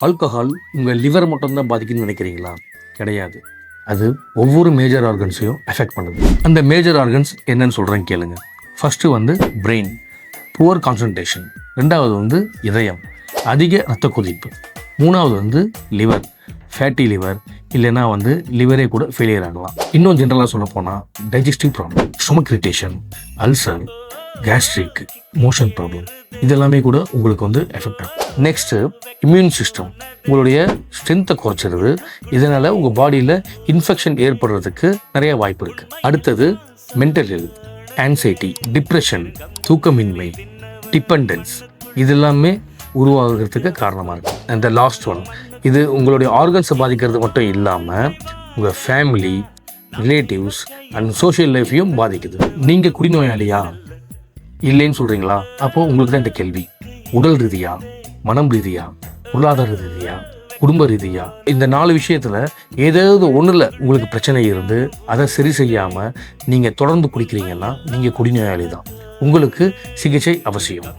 Alcohol உங்கள் liver மட்டும்தான் பாதிக்குதுன்னு நினைக்கிறீங்களா? கிடையாது. அது ஒவ்வொரு மேஜர் ஆர்கன்ஸையும் எஃபெக்ட் பண்ணுது. அந்த மேஜர் ஆர்கன்ஸ் என்னன்னு சொல்கிறேன் கேளுங்க. First brain, poor concentration. ரெண்டாவது இதயம், அதிக இரத்த கொதிப்பு. மூணாவது லிவர், ஃபேட்டி லிவர், இல்லைன்னா லிவரே கூட ஃபெயிலியர் ஆகலாம். இன்னும் ஜென்ரலாக சொல்ல போனால் digestive problem, stomach irritation, ulcer, gastric, motion problem, இதெல்லாமே கூட உங்களுக்கு எஃபெக்ட் ஆகும். நெக்ஸ்ட்டு இம்யூன் சிஸ்டம், உங்களுடைய ஸ்ட்ரென்த்தை குறைச்சிருது. இதனால் உங்கள் பாடியில் இன்ஃபெக்ஷன் ஏற்படுறதுக்கு நிறைய வாய்ப்பு இருக்குது. அடுத்தது மென்டல் ஹெல்த், ஆன்சைட்டி, டிப்ரெஷன், தூக்கமின்மை, டிபெண்டன்ஸ், இதெல்லாமே உருவாகிறதுக்கு காரணமாக இருக்குது. அந்த லாஸ்ட் ஒன், இது உங்களுடைய ஆர்கன்ஸை பாதிக்கிறது மட்டும் இல்லாமல் உங்கள் ஃபேமிலி, ரிலேட்டிவ்ஸ் அண்ட் சோஷியல் லைஃப்பையும் பாதிக்குது. நீங்கள் குடிநோயாளியா இல்லைன்னு சொல்கிறீங்களா? அப்போது உங்களுக்கு தான் இந்த கேள்வி. உடல் ரீதியா, மனம் ரீதியா, பொருளாதார ரீதியா, குடும்ப ரீதியா, இந்த 4 விஷயத்தில் ஏதாவது ஒன்றில் உங்களுக்கு பிரச்சனை இருந்து அதை சரி செய்யாமல் நீங்கள் தொடர்ந்து குடிக்கிறீங்கன்னா நீங்கள் குடிநோயாளி தான். உங்களுக்கு சிகிச்சை அவசியம்.